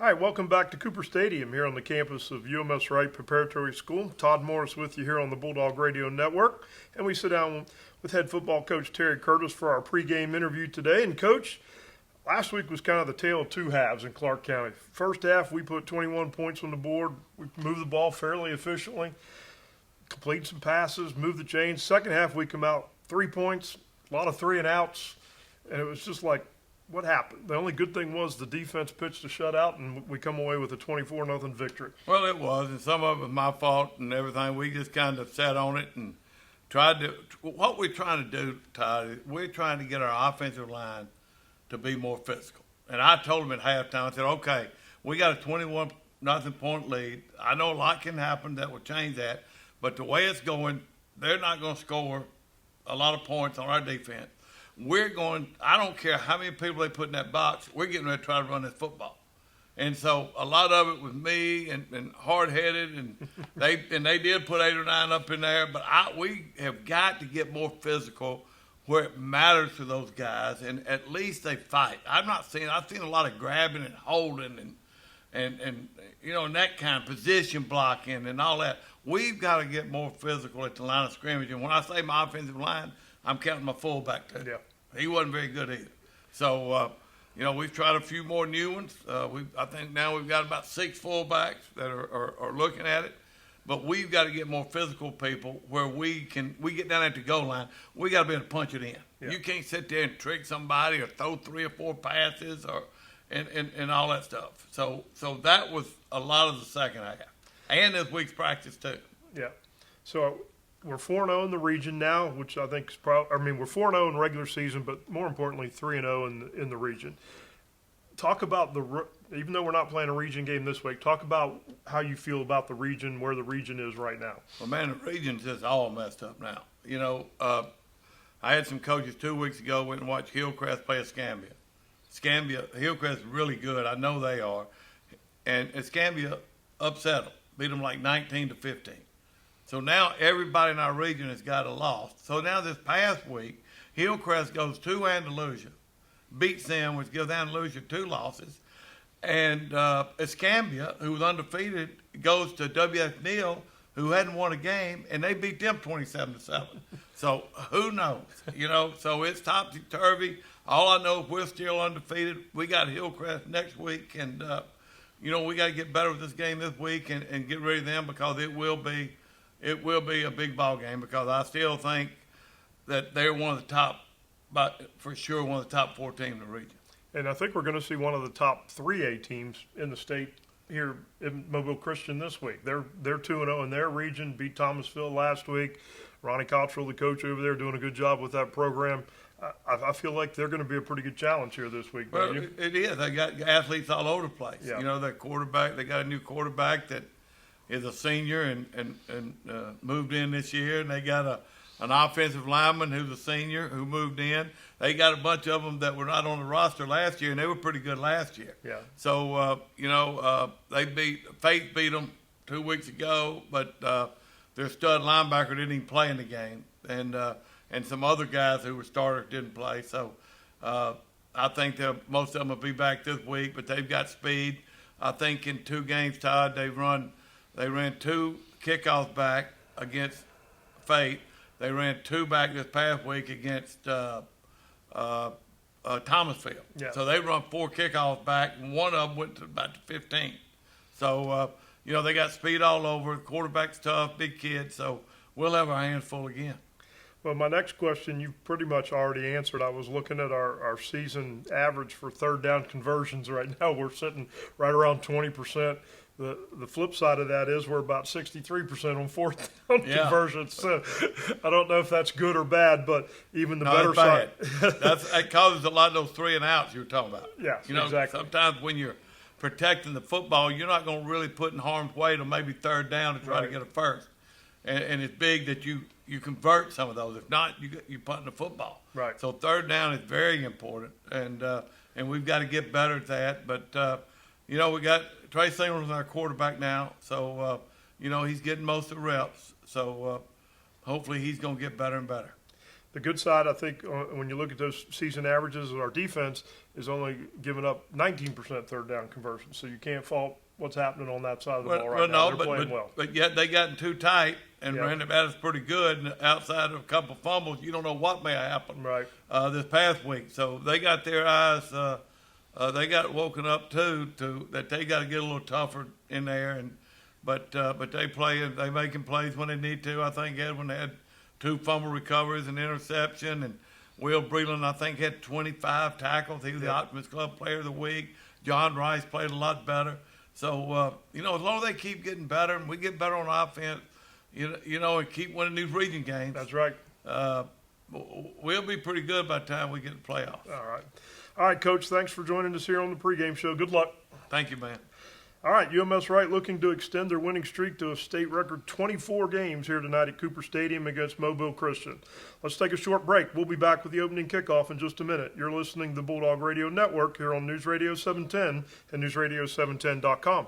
Hi, welcome back to Cooper Stadium here on the campus of UMS-Wright Preparatory School. Todd Morris with you here on the Bulldog Radio Network. And we sit down with head football coach Terry Curtis for our pregame interview today. And coach, last week was kind of the tale of two halves in Clark County. First half, we put 21 points on the board. We moved the ball fairly efficiently, complete some passes, moved the chains. Second half, we come out 3 points, a lot of 3 and outs. And it was just like, what happened? The only good thing was the defense pitched a shutout, and we come away with a 24-0 victory. Well, it was, and some of it was my fault and everything. We just kind of sat on it and tried to – what we're trying to do, Todd, is we're trying to get our offensive line to be more physical. And I told them at halftime, I said, okay, we got a 21-0 point lead. I know a lot can happen that will change that, but the way it's going, they're not going to score a lot of points on our defense. We're going – I don't care how many people they put in that box. We're getting ready to try to run this football. And so a lot of it was me and hard-headed, and they did put 8 or 9 up in there. But we have got to get more physical where it matters to those guys, and at least they fight. I've seen a lot of grabbing and holding and you know, and that kind of position blocking and all that. We've got to get more physical at the line of scrimmage. And when I say my offensive line, I'm counting my fullback too. Yeah. He wasn't very good either. So, you know, we've tried a few more new ones. I think now we've got about 6 fullbacks that are looking at it. But we've got to get more physical people where we get down at the goal line. We got to be able to punch it in. Yeah. You can't sit there and trick somebody or throw 3 or 4 passes and all that stuff. So that was a lot of the second half. And this week's practice too. Yeah. So we're 4-0 in the region now, which I think is probably – we're 4-0 in regular season, but more importantly, 3-0 in the region. Talk about even though we're not playing a region game this week, talk about how you feel about the region, where the region is right now. Well, man, the region's just all messed up now. You know, I had some coaches 2 weeks ago went and watched Hillcrest play Escambia. Hillcrest is really good. I know they are. And Escambia upset them, beat them like 19-15. So now everybody in our region has got a loss. So now this past week, Hillcrest goes to Andalusia, beats them, which gives Andalusia 2 losses. And Escambia, who was undefeated, goes to W.S. Neal, who hadn't won a game, and they beat them 27-7. So who knows? You know, so it's topsy-turvy. All I know is we're still undefeated. We got Hillcrest next week, and, you know, we got to get better with this game this week and get ready for them because it will be a big ball game because I still think that they're one of the top, but for sure one of the top 4 teams in the region. And I think we're going to see one of the top 3A teams in the state here in Mobile Christian this week. They're 2-0 in their region, beat Thomasville last week. Ronnie Cottrell, the coach over there, doing a good job with that program. I feel like they're going to be a pretty good challenge here this week. Well, it is. They got athletes all over the place. Yeah. You know, their quarterback, they got a new quarterback that is a senior and moved in this year, and they got an offensive lineman who's a senior who moved in. They got a bunch of them that were not on the roster last year, and they were pretty good last year. Yeah. So, you know, Faith beat them 2 weeks ago, but their stud linebacker didn't even play in the game, and some other guys who were starters didn't play. So I think most of them will be back this week, but they've got speed. I think in 2 games, Todd, they ran 2 kickoffs back against Faith. They ran 2 back this past week against Thomasville. Yeah. So they run 4 kickoffs back, and one of them went to about 15. So, you know, they got speed all over. The quarterback's tough, big kid. So we'll have our hands full again. Well, my next question you've pretty much already answered. I was looking at our season average for third down conversions right now. We're sitting right around 20%. The flip side of that is we're about 63% on fourth down conversions. So I don't know if that's good or bad, but even the better side. That causes a lot of those 3 and outs you were talking about. Yeah, you know, exactly. Sometimes when you're protecting the football, you're not going to really put in harm's way to maybe third down to try to get a first. And it's big that you convert some of those. If not, you punt the football. Right. So third down is very important, and we've got to get better at that. But you know, we got Trey Singleton's our quarterback now, so you know he's getting most of the reps. So hopefully he's going to get better and better. The good side, I think, when you look at those season averages of our defense, is only giving up 19% third down conversion. So you can't fault what's happening on that side of the ball right now. They're playing well. But yet they gotten too tight, and Yep. Randy Batta's pretty good. And outside of a couple fumbles, you don't know what may have happened Right. this past week. So they got their eyes. They got woken up too to that they got to get a little tougher in there. But they play. They making plays when they need to. I think Edwin had 2 fumble recoveries and interception, and Will Breland I think had 25 tackles. He was the Optimist Club Player of the Week. John Rice played a lot better. So, as long as they keep getting better and we get better on offense, and keep winning these region games. That's right. We'll be pretty good by the time we get to playoffs. All right, Coach, thanks for joining us here on the pregame show. Good luck. Thank you, man. All right, UMS-Wright looking to extend their winning streak to a state record 24 games here tonight at Cooper Stadium against Mobile Christian. Let's take a short break. We'll be back with the opening kickoff in just a minute. You're listening to the Bulldog Radio Network here on News Radio 710 and NewsRadio710.com.